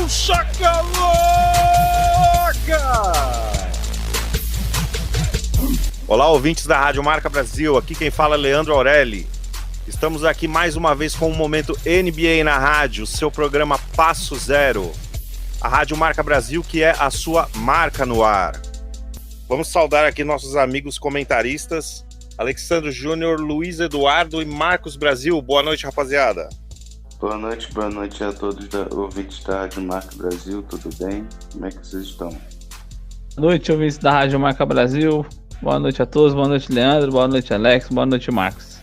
Chacaloca! Olá, ouvintes da Rádio Marca Brasil, aqui quem fala é Leandro Aureli. Estamos aqui mais uma vez com o Momento NBA na Rádio, seu programa Passo Zero. A Rádio Marca Brasil, que é a sua marca no ar. Vamos saudar aqui nossos amigos comentaristas, Alexandre Júnior, Luiz Eduardo e Marcos Brasil. Boa noite, rapaziada. Boa noite a todos ouvintes da Rádio Marca Brasil, tudo bem? Como é que vocês estão? Boa noite, ouvintes da Rádio Marca Brasil. Boa noite a todos, boa noite, Leandro, boa noite, Alex, boa noite, Marcos.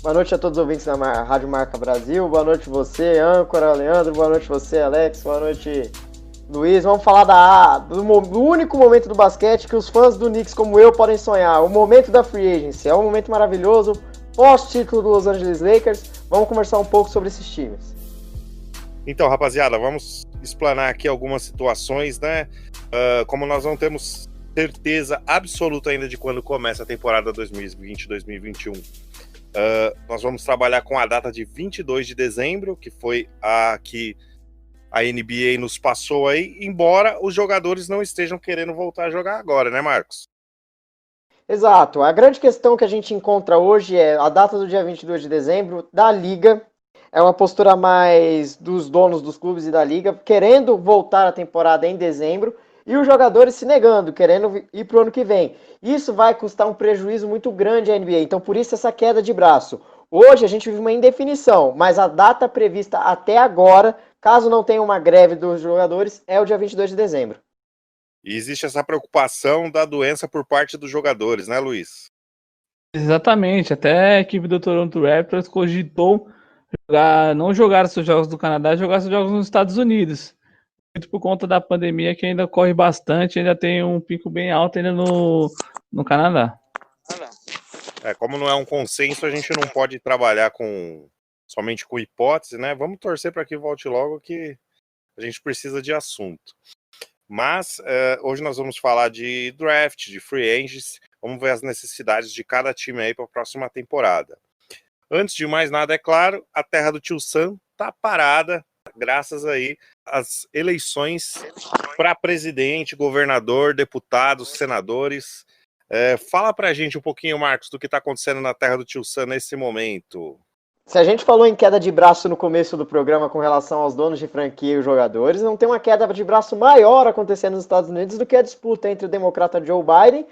Boa noite a todos os ouvintes da Rádio Marca Brasil, boa noite você, âncora, Leandro, boa noite você, Alex, boa noite, Luiz. Vamos falar do único momento do basquete que os fãs do Knicks como eu podem sonhar, o momento da Free Agency. É um momento maravilhoso, pós-título do Los Angeles Lakers. Vamos conversar um pouco sobre esses times. Então, rapaziada, vamos explanar aqui algumas situações, né? Como nós não temos certeza absoluta ainda de quando começa a temporada 2020-2021, nós vamos trabalhar com a data de 22 de dezembro, que foi a que a NBA nos passou aí, embora os jogadores não estejam querendo voltar a jogar agora, né, Marcos? Exato. A grande questão que a gente encontra hoje é a data do dia 22 de dezembro da Liga. É uma postura mais dos donos dos clubes e da Liga, querendo voltar a temporada em dezembro, e os jogadores se negando, querendo ir para o ano que vem. Isso vai custar um prejuízo muito grande à NBA, então por isso essa queda de braço. Hoje a gente vive uma indefinição, mas a data prevista até agora, caso não tenha uma greve dos jogadores, é o dia 22 de dezembro. E existe essa preocupação da doença por parte dos jogadores, né, Luiz? Exatamente, até a equipe do Toronto Raptors cogitou não jogar seus jogos do Canadá, jogar seus jogos nos Estados Unidos. Muito por conta da pandemia que ainda corre bastante, ainda tem um pico bem alto ainda no Canadá. Como não é um consenso, a gente não pode trabalhar somente com hipótese, né? Vamos torcer para que volte logo, que a gente precisa de assunto. Mas hoje nós vamos falar de draft, de free agents, vamos ver as necessidades de cada time aí para a próxima temporada. Antes de mais nada, é claro, a terra do Tio Sam tá parada, graças aí às eleições para presidente, governador, deputados, senadores. Fala pra gente um pouquinho, Marcos, do que tá acontecendo na terra do Tio Sam nesse momento. Se a gente falou em queda de braço no começo do programa com relação aos donos de franquia e os jogadores, não tem uma queda de braço maior acontecendo nos Estados Unidos do que a disputa entre o democrata Joe Biden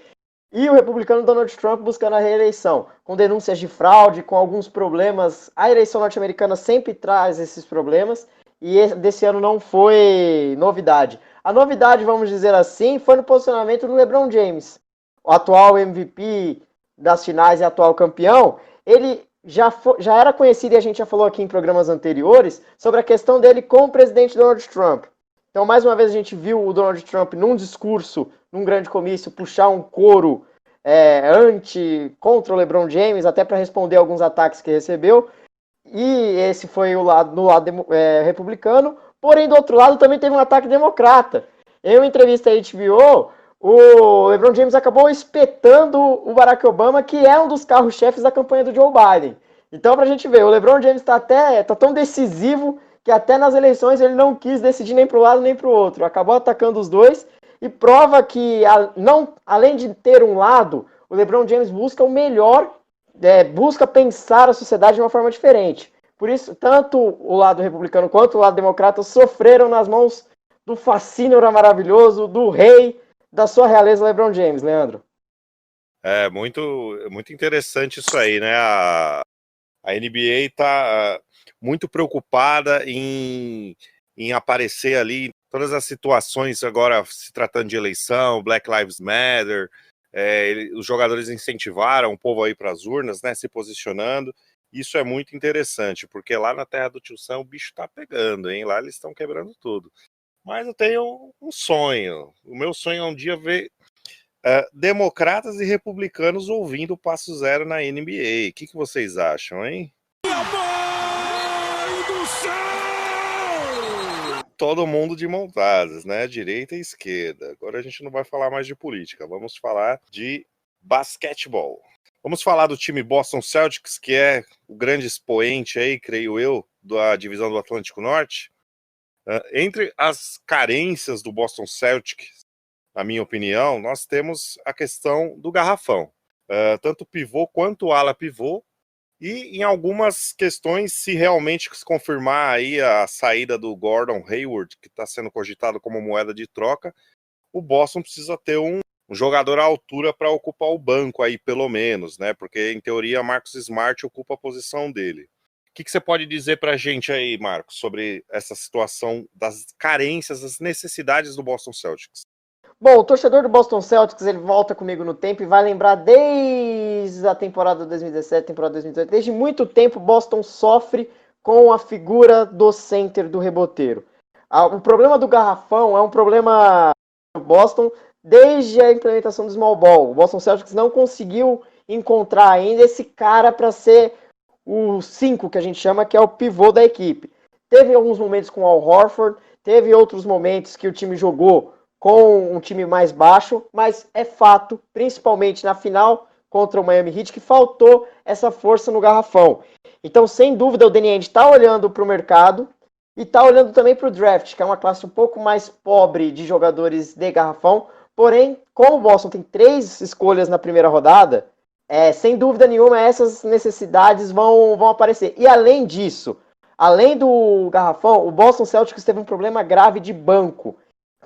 e o republicano Donald Trump buscando a reeleição, com denúncias de fraude, com alguns problemas. A eleição norte-americana sempre traz esses problemas e desse ano não foi novidade. A novidade, vamos dizer assim, foi no posicionamento do LeBron James, o atual MVP das finais e atual campeão. Ele já era conhecido, e a gente já falou aqui em programas anteriores, sobre a questão dele com o presidente Donald Trump. Então, mais uma vez, a gente viu o Donald Trump num discurso, num grande comício, puxar um coro contra o LeBron James, até para responder alguns ataques que recebeu. E esse foi no lado republicano. Porém, do outro lado, também teve um ataque democrata. Em uma entrevista à HBO, o LeBron James acabou espetando o Barack Obama, que é um dos carros-chefes da campanha do Joe Biden. Então, pra gente ver, o LeBron James tá tão decisivo que até nas eleições ele não quis decidir nem para um lado nem para o outro. Acabou atacando os dois e prova que, além de ter um lado, o LeBron James busca o melhor, busca pensar a sociedade de uma forma diferente. Por isso, tanto o lado republicano quanto o lado democrata sofreram nas mãos do fascínio maravilhoso, do rei, da sua realeza LeBron James, Leandro. É muito, muito interessante isso aí, né? A NBA está muito preocupada em aparecer ali em todas as situações, agora se tratando de eleição, Black Lives Matter, os jogadores incentivaram o povo aí para as urnas, né, se posicionando. Isso é muito interessante, porque lá na terra do Tio Sam o bicho tá pegando, hein? Lá eles estão quebrando tudo. Mas eu tenho um sonho. O meu sonho é um dia ver democratas e republicanos ouvindo o Passo Zero na NBA. O que vocês acham, hein? Mãe do céu! Todo mundo de mão dadas, né? Direita e esquerda. Agora a gente não vai falar mais de política. Vamos falar de basquetebol. Vamos falar do time Boston Celtics, que é o grande expoente aí, creio eu, da divisão do Atlântico Norte. Entre as carências do Boston Celtics, na minha opinião, nós temos a questão do garrafão. Tanto pivô quanto ala pivô. E em algumas questões, se realmente se confirmar aí a saída do Gordon Hayward, que está sendo cogitado como moeda de troca, o Boston precisa ter um jogador à altura para ocupar o banco aí, pelo menos, né? Porque, em teoria, Marcus Smart ocupa a posição dele. O que você pode dizer para a gente aí, Marcos, sobre essa situação das carências, das necessidades do Boston Celtics? Bom, o torcedor do Boston Celtics, ele volta comigo no tempo e vai lembrar desde a temporada 2017, temporada 2018, desde muito tempo Boston sofre com a figura do center do reboteiro. O problema do garrafão é um problema do Boston desde a implementação do small ball. O Boston Celtics não conseguiu encontrar ainda esse cara para ser o 5 que a gente chama, que é o pivô da equipe. Teve alguns momentos com o Al Horford, teve outros momentos que o time jogou com um time mais baixo, mas é fato, principalmente na final contra o Miami Heat, que faltou essa força no garrafão. Então, sem dúvida, o Danny Ainge está olhando para o mercado e está olhando também para o draft, que é uma classe um pouco mais pobre de jogadores de garrafão. Porém, como o Boston tem 3 escolhas na primeira rodada, sem dúvida nenhuma, essas necessidades vão aparecer. E além disso, além do garrafão, o Boston Celtics teve um problema grave de banco.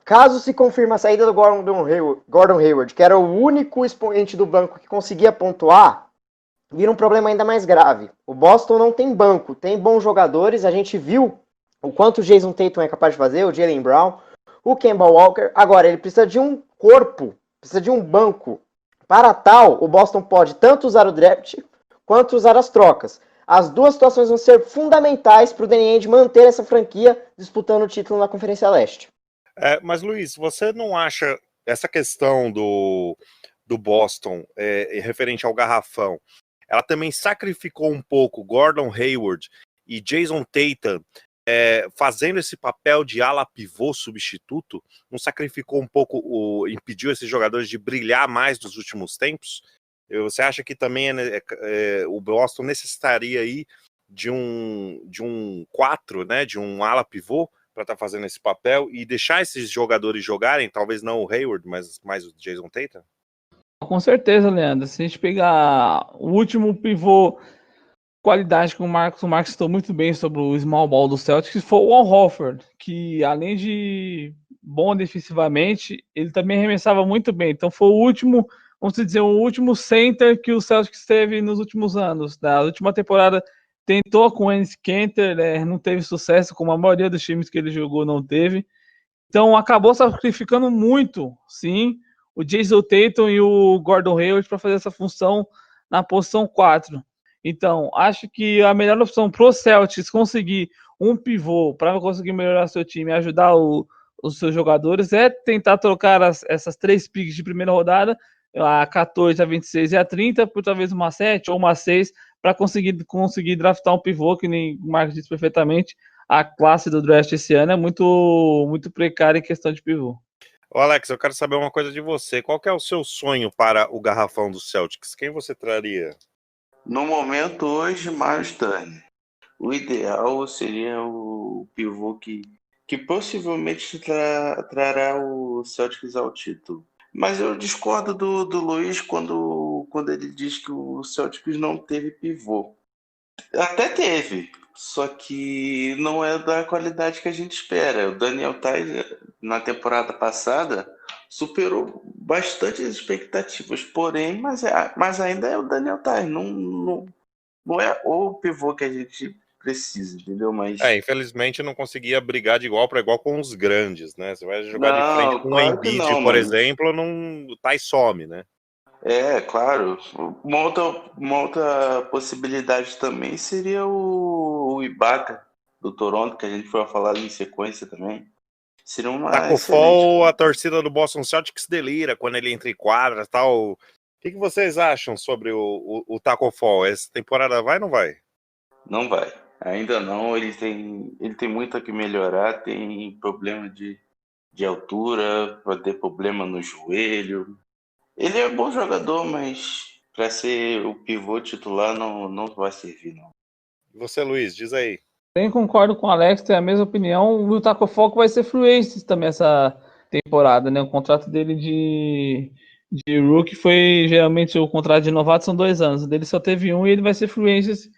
Caso se confirme a saída do Gordon Hayward, que era o único expoente do banco que conseguia pontuar, vira um problema ainda mais grave. O Boston não tem banco, tem bons jogadores, a gente viu o quanto o Jason Tatum é capaz de fazer, o Jaylen Brown, o Kemba Walker. Agora, ele precisa de um corpo, precisa de um banco. Para tal, o Boston pode tanto usar o draft quanto usar as trocas. As duas situações vão ser fundamentais para o Danny Ainge manter essa franquia disputando o título na Conferência Leste. Mas, Luiz, você não acha essa questão do Boston referente ao garrafão, ela também sacrificou um pouco Gordon Hayward e Jason Tatum fazendo esse papel de ala pivô substituto? Não sacrificou um pouco, impediu esses jogadores de brilhar mais nos últimos tempos? Você acha que também o Boston necessitaria aí de um 4, né, de um ala pivô, para estar fazendo esse papel e deixar esses jogadores jogarem, talvez não o Hayward, mas mais o Jason Tatum? Com certeza, Leandro. Se a gente pegar o último pivô qualidade que o Marcos citou muito bem sobre o small ball do Celtics, foi o Al Horford, que além de bom defensivamente, ele também arremessava muito bem. Então foi o último, vamos dizer, o último center que o Celtics teve nos últimos anos. Na última temporada tentou com o Enes Kanter, não teve sucesso, como a maioria dos times que ele jogou não teve. Então acabou sacrificando muito, sim, o Jason Tatum e o Gordon Hayward para fazer essa função na posição 4. Então, acho que a melhor opção para o Celtics conseguir um pivô para conseguir melhorar seu time e ajudar os seus jogadores é tentar trocar essas 3 picks de primeira rodada, a 14, a 26 e a 30, por talvez uma 7 ou uma 6, para conseguir draftar um pivô, que nem o Marcos disse perfeitamente. A classe do draft esse ano é muito, muito precária em questão de pivô. Ô Alex, eu quero saber uma coisa de você. Qual que é o seu sonho para o garrafão do Celtics? Quem você traria? No momento, hoje, Miles Turner. O ideal seria o pivô que possivelmente trará o Celtics ao título. Mas eu discordo do Luiz quando ele diz que o Celtics não teve pivô. Até teve, só que não é da qualidade que a gente espera. O Daniel Theis, na temporada passada, superou bastante as expectativas, porém, mas ainda é o Daniel Theis, não é o pivô que a gente precisa, entendeu? Mas infelizmente não conseguia brigar de igual para igual com os grandes, né? Você vai jogar de frente com o claro Embiid, por exemplo, o Theis some, né? Claro. Uma outra possibilidade também seria o Ibaka do Toronto, que a gente foi falar em sequência também. Seria uma Taco Fall, a torcida do Boston Celtics delira quando ele entra em quadra e tal. O que vocês acham sobre o Taco Fall? Essa temporada vai ou não vai? Não vai. Ainda não. Ele tem muito a que melhorar. Tem problema de altura, vai ter problema no joelho. Ele é bom jogador, mas para ser o pivô titular não vai servir, não. E você, Luiz, diz aí. Eu concordo com o Alex, tem a mesma opinião. O Taco Fall vai ser free agent também essa temporada, né? O contrato dele de rookie foi, geralmente, o contrato de novato são 2 anos. O dele só teve um e ele vai ser free agent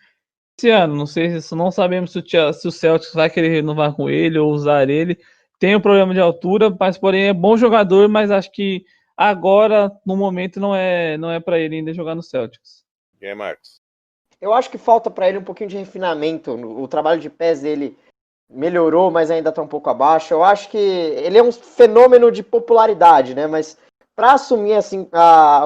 esse ano. Não sei se não sabemos se o Celtics vai querer renovar com ele ou usar ele. Tem um problema de altura, mas porém é bom jogador, mas acho que agora, no momento, não é para ele ainda jogar no Celtics. E aí, Marcos? Eu acho que falta para ele um pouquinho de refinamento. O trabalho de pés dele melhorou, mas ainda está um pouco abaixo. Eu acho que ele é um fenômeno de popularidade, né? Mas para assumir assim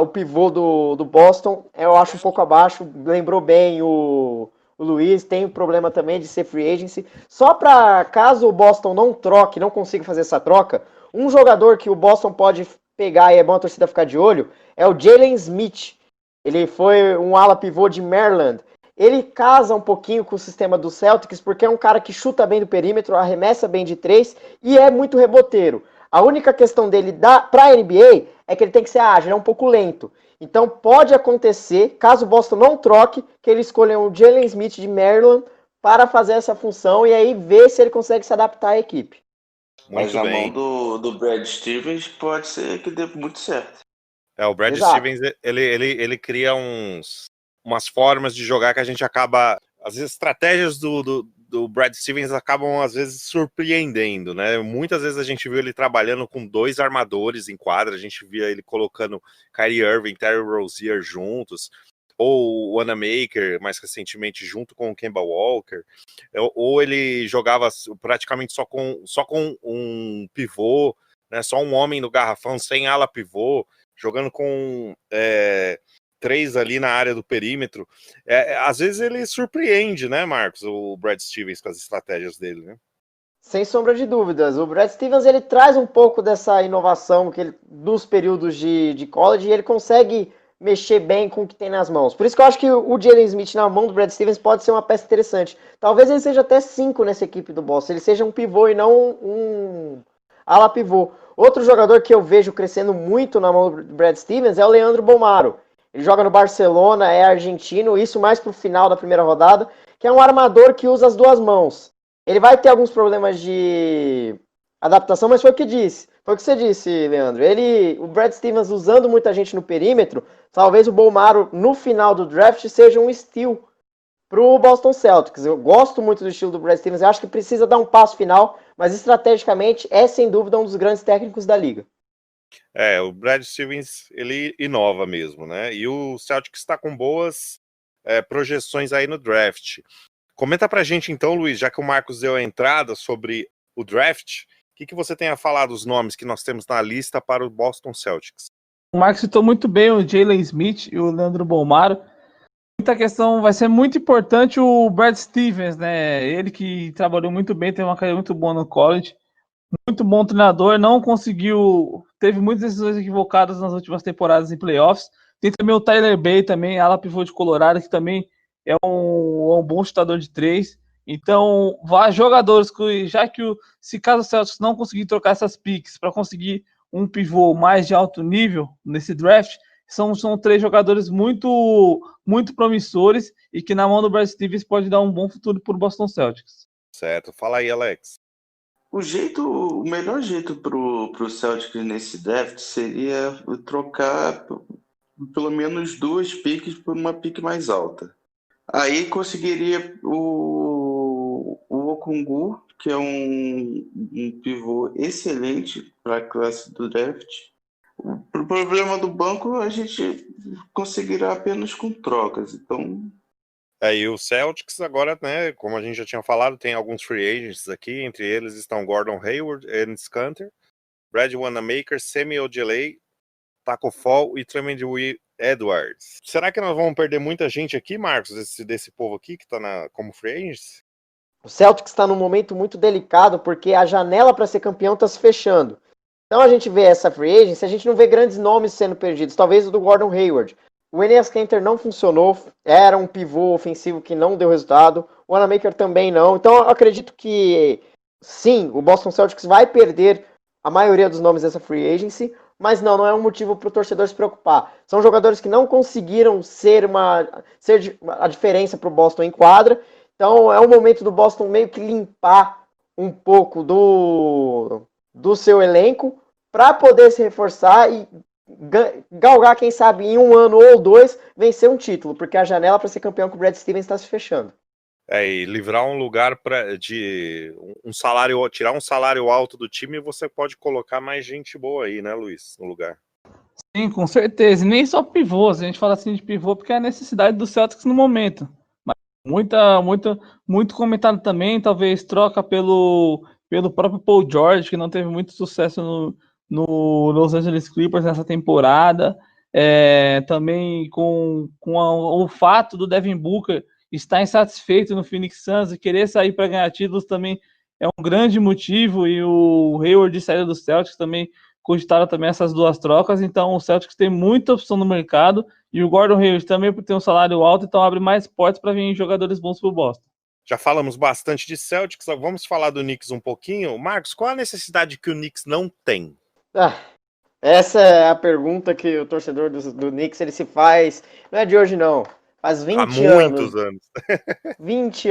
o pivô do Boston, eu acho um pouco abaixo. Lembrou bem o Luiz, tem um problema também de ser free agency. Só para caso o Boston não troque, não consiga fazer essa troca, um jogador que o Boston pode pegar e é bom a torcida ficar de olho é o Jalen Smith. Ele foi um ala pivô de Maryland. Ele casa um pouquinho com o sistema do Celtics, porque é um cara que chuta bem do perímetro, arremessa bem de 3 e é muito reboteiro. A única questão dele para a NBA é que ele tem que ser ágil, é um pouco lento. Então pode acontecer, caso o Boston não troque, que ele escolha o Jalen Smith de Maryland para fazer essa função e aí ver se ele consegue se adaptar à equipe. Mas na mão do Brad Stevens pode ser que dê muito certo. O Brad Stevens, ele cria umas formas de jogar que a gente acaba... As estratégias do Brad Stevens acabam, às vezes, surpreendendo, né? Muitas vezes a gente viu ele trabalhando com 2 armadores em quadra, a gente via ele colocando Kyrie Irving, Terry Rozier juntos, ou o Wanamaker, mais recentemente, junto com o Kemba Walker, ou ele jogava praticamente só com um pivô, né? Só um homem no garrafão, sem ala pivô, jogando com 3 ali na área do perímetro. Às vezes ele surpreende, né, Marcos, o Brad Stevens com as estratégias dele, né? Sem sombra de dúvidas. O Brad Stevens ele traz um pouco dessa inovação dos períodos de college e ele consegue mexer bem com o que tem nas mãos. Por isso que eu acho que o Jalen Smith na mão do Brad Stevens pode ser uma peça interessante. Talvez ele seja até 5 nessa equipe do Boston. Ele seja um pivô e não um ala pivô. Outro jogador que eu vejo crescendo muito na mão do Brad Stevens é o Leandro Bolmaro. Ele joga no Barcelona, é argentino, isso mais pro final da primeira rodada, que é um armador que usa as 2 mãos. Ele vai ter alguns problemas de adaptação, mas foi o que disse. Foi o que você disse, Leandro. O Brad Stevens usando muita gente no perímetro, talvez o Bolmaro no final do draft seja um steal pro Boston Celtics. Eu gosto muito do estilo do Brad Stevens, eu acho que precisa dar um passo final, mas estrategicamente é sem dúvida um dos grandes técnicos da liga. O Brad Stevens, ele inova mesmo, né? E o Celtics está com boas projeções aí no draft. Comenta pra gente então, Luiz, já que o Marcos deu a entrada sobre o draft, o que você tem a falar dos nomes que nós temos na lista para o Boston Celtics? O Marcos citou muito bem o Jalen Smith e o Leandro Bolmaro. Muita questão, vai ser muito importante o Brad Stevens, né? Ele que trabalhou muito bem, tem uma carreira muito boa no college. Muito bom treinador, não conseguiu... Teve muitas decisões equivocadas nas últimas temporadas em playoffs. Tem também o Tyler Bay, também, ala pivô de Colorado, que também é um bom chutador de 3. Então, jogadores que, se caso o Celtics não conseguir trocar essas picks para conseguir um pivô mais de alto nível nesse draft, são 3 jogadores muito, muito promissores e que na mão do Brad Stevens pode dar um bom futuro para o Boston Celtics. Certo. Fala aí, Alex. O melhor jeito pro Celtics nesse draft seria trocar pelo menos 2 picks por uma pick mais alta. Aí conseguiria o Okongwu, que é um pivô excelente para a classe do draft. O problema do banco a gente conseguirá apenas com trocas. Então... E o Celtics agora, né, como a gente já tinha falado, tem alguns free agents aqui, entre eles estão Gordon Hayward, Enes Kanter, Brad Wanamaker, Semi Ojeleye, Taco Fall e Tremendous Edwards. Será que nós vamos perder muita gente aqui, Marcos, desse povo aqui que está como free agents? O Celtics está num momento muito delicado porque a janela para ser campeão está se fechando. Então a gente vê essa free agency, a gente não vê grandes nomes sendo perdidos, talvez o do Gordon Hayward. O Enes Kanter não funcionou, era um pivô ofensivo que não deu resultado, o Wanamaker também não. Então eu acredito que sim, o Boston Celtics vai perder a maioria dos nomes dessa free agency, mas não é um motivo para o torcedor se preocupar. São jogadores que não conseguiram ser a diferença para o Boston em quadra, Então é um momento do Boston meio que limpar um pouco do seu elenco para poder se reforçar e galgar, quem sabe, em 1 ano ou 2, vencer um título, porque a janela para ser campeão com o Brad Stevens está se fechando. E livrar um lugar de um salário, tirar um salário alto do time, você pode colocar mais gente boa aí, né, Luiz, no lugar. Sim, com certeza. E nem só pivôs. A gente fala assim de pivô porque é a necessidade do Celtics no momento. Mas muito comentado também, talvez troca pelo próprio Paul George, que não teve muito sucesso no Los Angeles Clippers nessa temporada. Também com o fato do Devin Booker estar insatisfeito no Phoenix Suns e querer sair para ganhar títulos também é um grande motivo. E o Hayward de saída do Celtics também cogitaram também essas duas trocas, então o Celtics tem muita opção no mercado e o Gordon Hayward também por ter um salário alto, então abre mais portas para vir jogadores bons para o Boston. Já falamos bastante de Celtics, vamos falar do Knicks um pouquinho. Marcos, qual a necessidade que o Knicks não tem? Essa é a pergunta que o torcedor do Knicks ele se faz, não é de hoje não, faz 20 anos. Há muitos anos. 20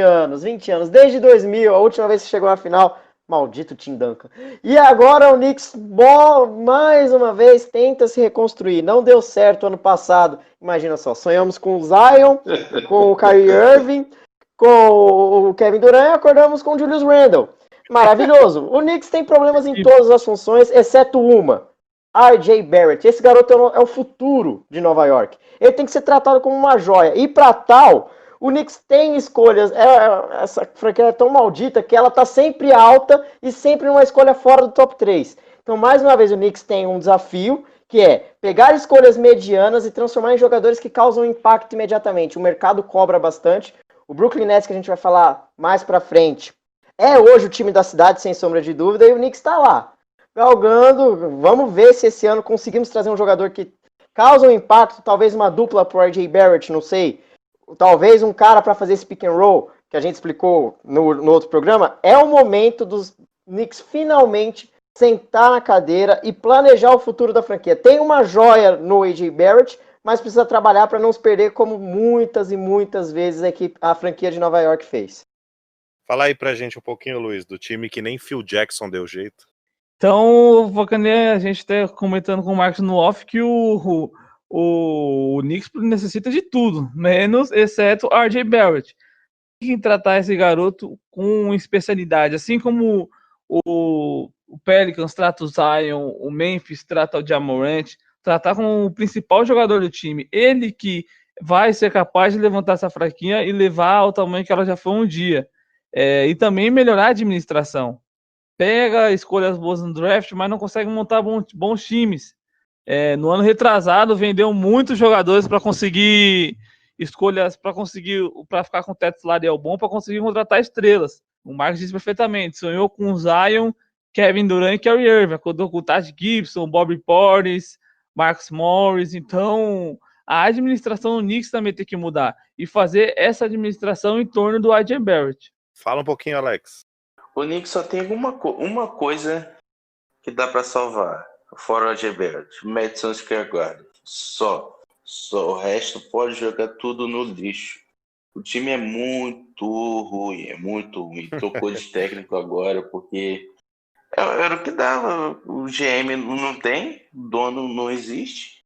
anos, desde 2000, a última vez que chegou à final. Maldito Tim Duncan. E agora o Knicks, mais uma vez, tenta se reconstruir. Não deu certo ano passado. Imagina só, sonhamos com o Zion, com o Kyrie Irving, com o Kevin Durant e acordamos com o Julius Randle. Maravilhoso. O Knicks tem problemas em todas as funções, exceto uma. R.J. Barrett. Esse garoto é o futuro de Nova York. Ele tem que ser tratado como uma joia. E para tal, o Knicks tem escolhas. Essa franquia é tão maldita que ela tá sempre alta e sempre numa escolha fora do top 3. Então, mais uma vez, o Knicks tem um desafio, que é pegar escolhas medianas e transformar em jogadores que causam impacto imediatamente. O mercado cobra bastante. O Brooklyn Nets, que a gente vai falar mais pra frente, é hoje o time da cidade, sem sombra de dúvida, e o Knicks tá lá, galgando. Vamos ver se esse ano conseguimos trazer um jogador que causa um impacto, talvez uma dupla pro R.J. Barrett, não sei. Talvez um cara para fazer esse pick and roll, que a gente explicou no outro programa. É o momento dos Knicks finalmente sentar na cadeira e planejar o futuro da franquia. Tem uma joia no A.J. Barrett, mas precisa trabalhar para não se perder como muitas e muitas vezes a franquia de Nova York fez. Fala aí pra gente um pouquinho, Luiz, do time que nem Phil Jackson deu jeito. Então, a gente está comentando com o Marcos no off que o Knicks necessita de tudo, menos, exceto R.J. Barrett. Tem que tratar esse garoto com especialidade, assim como o Pelicans trata o Zion, o Memphis trata o Ja Morant, tratar como o principal jogador do time. Ele que vai ser capaz de levantar essa fraquinha e levar ao tamanho que ela já foi um dia. E também melhorar a administração. Pega escolhas boas no draft, mas não consegue montar bons times. No ano retrasado, vendeu muitos jogadores para conseguir escolhas, para ficar com teto salarial bom, para conseguir contratar estrelas. O Marcos disse perfeitamente, sonhou com o Zion, Kevin Durant e Kyrie Irving, acordou com o Taj Gibson, Bobby Portis, Marcus Morris. Então, a administração do Knicks também tem que mudar e fazer essa administração em torno do R.J. Barrett. Fala um pouquinho, Alex. O Knicks só tem uma coisa que dá para salvar, fora o R.J. Barrett, Madison Square Garden. Só. O resto pode jogar tudo no lixo. O time é muito ruim. Trocou de técnico agora, porque era o que dava. O GM não tem, o dono não existe.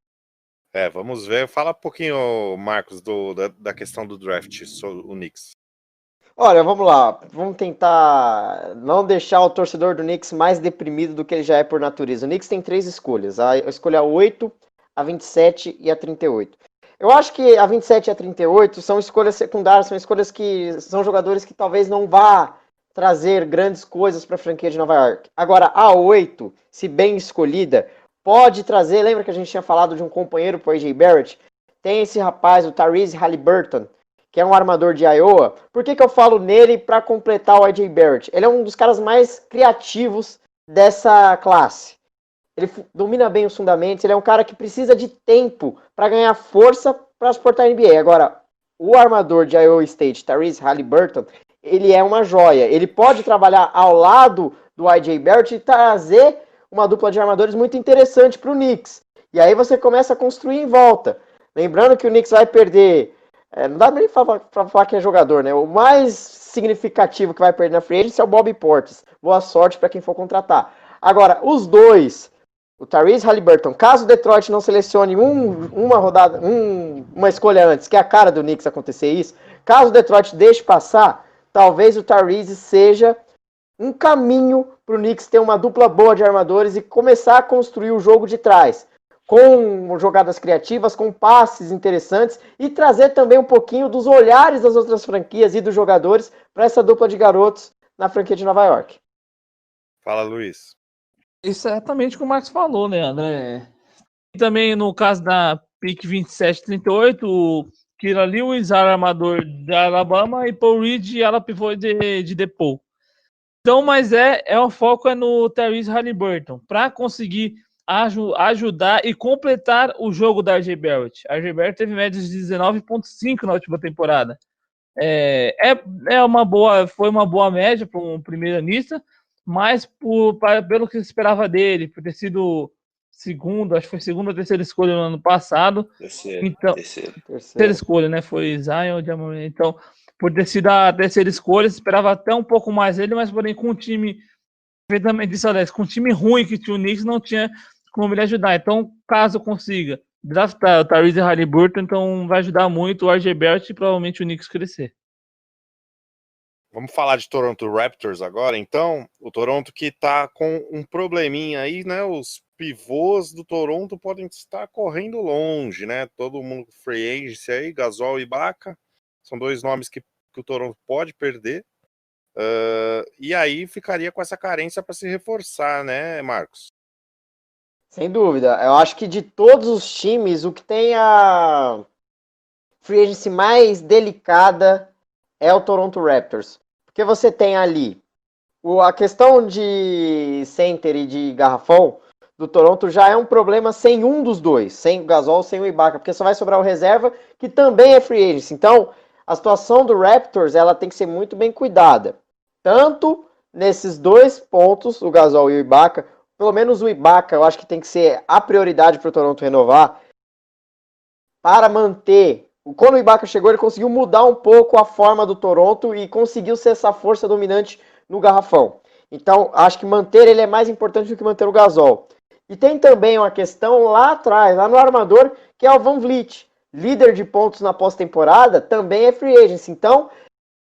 Vamos ver. Fala um pouquinho, Marcos, da questão do draft, o Knicks. Olha, vamos lá. Vamos tentar não deixar o torcedor do Knicks mais deprimido do que ele já é por natureza. O Knicks tem 3 escolhas. A escolha 8, a 27 e a 38. Eu acho que a 27 e a 38 são escolhas secundárias, são escolhas que são jogadores que talvez não vá trazer grandes coisas para a franquia de Nova York. Agora, a 8, se bem escolhida, pode trazer... Lembra que a gente tinha falado de um companheiro para o A.J. Barrett? Tem esse rapaz, o Tyrese Haliburton, que é um armador de Iowa. Por que eu falo nele para completar o R.J. Barrett? Ele é um dos caras mais criativos dessa classe. Ele domina bem os fundamentos, ele é um cara que precisa de tempo para ganhar força para suportar a NBA. Agora, o armador de Iowa State, Tyrese Haliburton, ele é uma joia. Ele pode trabalhar ao lado do R.J. Barrett e trazer uma dupla de armadores muito interessante para o Knicks. E aí você começa a construir em volta. Lembrando que o Knicks vai perder não dá nem pra falar que é jogador, né? O mais significativo que vai perder na free agency é o Bobby Portis. Boa sorte para quem for contratar. Agora, os dois, o Tyrese Haliburton, caso o Detroit não selecione uma escolha antes, que é a cara do Knicks acontecer isso, caso o Detroit deixe passar, talvez o Tyrese seja um caminho para o Knicks ter uma dupla boa de armadores e começar a construir o jogo de trás, com jogadas criativas, com passes interessantes e trazer também um pouquinho dos olhares das outras franquias e dos jogadores para essa dupla de garotos na franquia de Nova York. Fala, Luiz. Isso é exatamente o que o Marcos falou, né, André? E também no caso da pick 27-38, o Kira Lewis, armador da Alabama, e Paul Reed, ala pivô de DePaul. Então, mas o foco é no Tyrese Haliburton, para conseguir ajudar e completar o jogo da RJ Barrett. A RJ Barrett teve médias de 19,5 na última temporada. Foi uma boa média para um primeiranista, mas pelo que se esperava dele, por ter sido acho que foi segunda ou terceira escolha no ano passado. Terceira escolha, né? Foi Zion, então, por ter sido a terceira escolha, se esperava até um pouco mais dele, mas porém com um time, perfeitamente disse Alex, com um time ruim que tinha o Knicks, não tinha como ele ajudar. Então, caso consiga draftar o Tyrese Haliburton, então vai ajudar muito o RJ Barrett e provavelmente o Knicks crescer. Vamos falar de Toronto Raptors agora, então. O Toronto que tá com um probleminha aí, né? Os pivôs do Toronto podem estar correndo longe, né? Todo mundo free agency aí, Gasol e Ibaka. São dois nomes que o Toronto pode perder. E aí ficaria com essa carência para se reforçar, né, Marcos? Sem dúvida. Eu acho que de todos os times, o que tem a free agency mais delicada é o Toronto Raptors. Porque você tem ali a questão de center e de garrafão do Toronto já é um problema sem um dos dois, sem o Gasol, sem o Ibaka, porque só vai sobrar o reserva, que também é free agency. Então, a situação do Raptors, ela tem que ser muito bem cuidada. Tanto nesses dois pontos, o Gasol e o Ibaka, pelo menos o Ibaka, eu acho que tem que ser a prioridade para o Toronto renovar, para manter. Quando o Ibaka chegou, ele conseguiu mudar um pouco a forma do Toronto e conseguiu ser essa força dominante no garrafão. Então, acho que manter ele é mais importante do que manter o Gasol. E tem também uma questão lá atrás, lá no armador, que é o Van Vliet. Líder de pontos na pós-temporada, também é free agency. Então,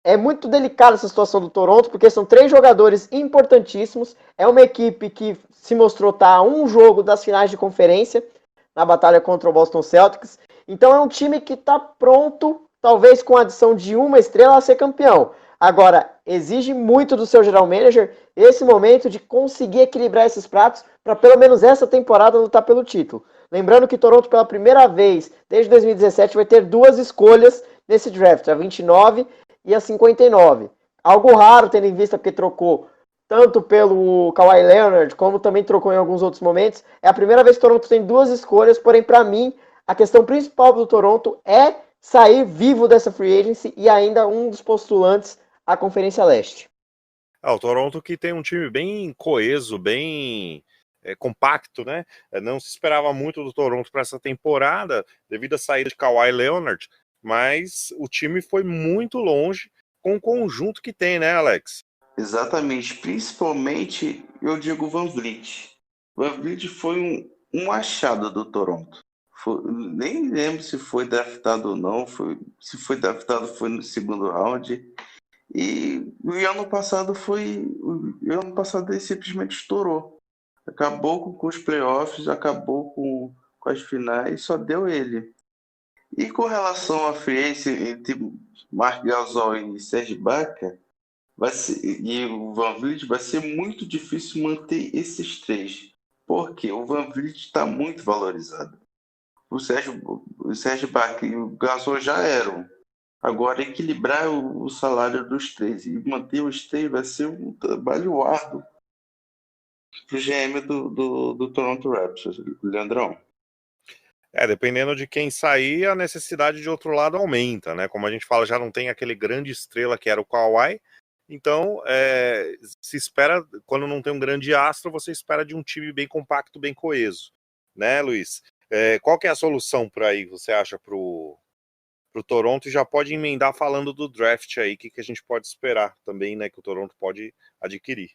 é muito delicada essa situação do Toronto, porque são 3 jogadores importantíssimos. É uma equipe que se mostrou estar a um jogo das finais de conferência, na batalha contra o Boston Celtics. Então é um time que está pronto, talvez com a adição de uma estrela, a ser campeão. Agora, exige muito do seu general manager esse momento de conseguir equilibrar esses pratos para pelo menos essa temporada lutar pelo título. Lembrando que Toronto, pela primeira vez desde 2017, vai ter 2 escolhas nesse draft, a 29 e a 59. Algo raro, tendo em vista porque trocou tanto pelo Kawhi Leonard, como também trocou em alguns outros momentos. É a primeira vez que Toronto tem 2 escolhas, porém, para mim, a questão principal do Toronto é sair vivo dessa free agency e ainda um dos postulantes à Conferência Leste. O Toronto que tem um time bem coeso, bem compacto, né? Não se esperava muito do Toronto para essa temporada, devido à saída de Kawhi Leonard, mas o time foi muito longe com o conjunto que tem, né, Alex? Exatamente, principalmente eu digo Van Vliet. Van Vliet foi um achado do Toronto. Nem lembro se foi draftado ou não, se foi draftado foi no segundo round. E o ano passado ele simplesmente estourou. Acabou com os playoffs, acabou com as finais, só deu ele. E com relação a free agency entre Marc Gasol e Serge Ibaka, e o Van Vliet, vai ser muito difícil manter esses 3, porque o Van Vliet está muito valorizado. O Serge Ibaka e o Gasol já eram. Agora, equilibrar o salário dos 3 e manter os 3 vai ser um trabalho árduo para o GM do Toronto Raptors, Leandrão. Dependendo de quem sair, a necessidade de outro lado aumenta, né? Como a gente fala, já não tem aquele grande estrela que era o Kawhi, então se espera, quando não tem um grande astro, você espera de um time bem compacto, bem coeso, né, Luiz? Qual que é a solução por aí, você acha, pro pro Toronto e já pode emendar falando do draft aí, o que a gente pode esperar também, né, que o Toronto pode adquirir.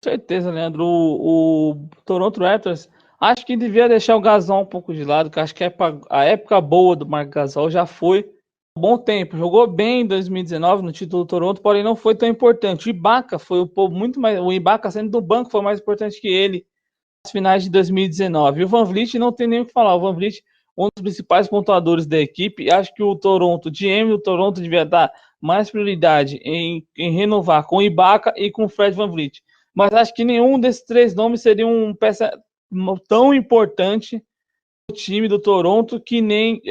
Com certeza, Leandro. O Toronto Raptors, acho que devia deixar o Gasol um pouco de lado, que acho que a época boa do Marc Gasol já foi há um bom tempo. Jogou bem em 2019 no título do Toronto, porém não foi tão importante. O Ibaka foi muito mais. O Ibaka sendo do banco foi mais importante que ele nas finais de 2019. E o VanVleet não tem nem o que falar. O VanVleet, um dos principais pontuadores da equipe. Acho que o Toronto, o GM do Toronto devia dar mais prioridade em renovar com o Ibaka e com o Fred VanVleet. Mas acho que nenhum desses três nomes seria uma peça tão importante no time do Toronto que nem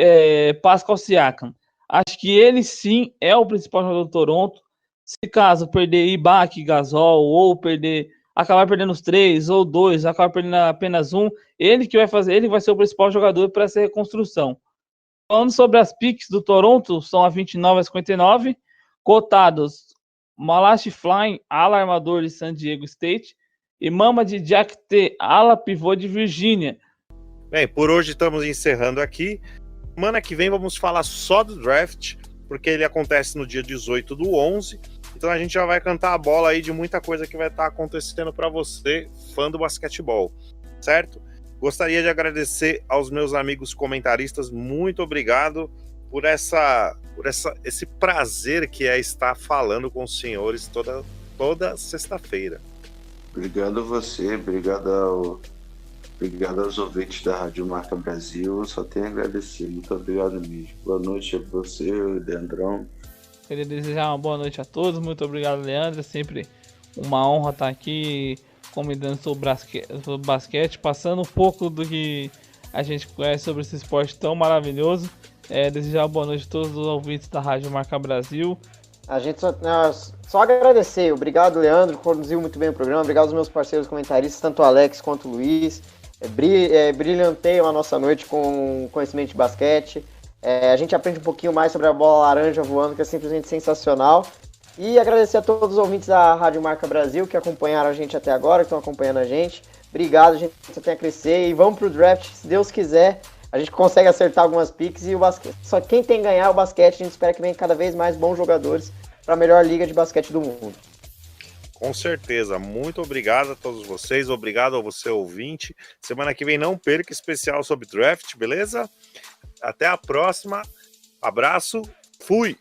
Pascal Siakam. Acho que ele sim é o principal jogador do Toronto. Se caso perder Ibaka e Gasol, ou acabar perdendo os 3 ou 2, acabar perdendo apenas um, ele vai ser o principal jogador para essa reconstrução. Falando sobre as picks do Toronto, são a 29 a 59, cotados Malachi Flynn, ala armador de San Diego State, e Mamadi Diakite, ala pivô de Virgínia. Bem, por hoje estamos encerrando aqui. Semana que vem vamos falar só do draft, porque ele acontece no dia 18 do 11. Então a gente já vai cantar a bola aí de muita coisa que vai estar acontecendo para você, fã do basquetebol, certo? Gostaria de agradecer aos meus amigos comentaristas. Muito obrigado por esse prazer que é estar falando com os senhores toda sexta-feira. Obrigado a você, obrigado aos ouvintes da Rádio Marca Brasil. Só tenho a agradecer, muito obrigado mesmo. Boa noite a você, Leandrão. Queria desejar uma boa noite a todos. Muito obrigado, Leandro. É sempre uma honra estar aqui comentando sobre basquete, passando um pouco do que a gente conhece sobre esse esporte tão maravilhoso. Desejar uma boa noite a todos os ouvintes da Rádio Marca Brasil. A gente só agradecer. Obrigado, Leandro, conduziu muito bem o programa. Obrigado aos meus parceiros comentaristas, tanto o Alex quanto o Luiz. Brilhanteiam a nossa noite com conhecimento de basquete. A gente aprende um pouquinho mais sobre a bola laranja voando, que é simplesmente sensacional. E agradecer a todos os ouvintes da Rádio Marca Brasil que acompanharam a gente até agora, que estão acompanhando a gente. Obrigado, a gente só tem a crescer. E vamos pro draft, se Deus quiser. A gente consegue acertar algumas picks e o basquete. Só quem tem que ganhar o basquete, a gente espera que venha cada vez mais bons jogadores para a melhor liga de basquete do mundo. Com certeza. Muito obrigado a todos vocês. Obrigado a você, ouvinte. Semana que vem não perca especial sobre draft, beleza? Até a próxima. Abraço. Fui!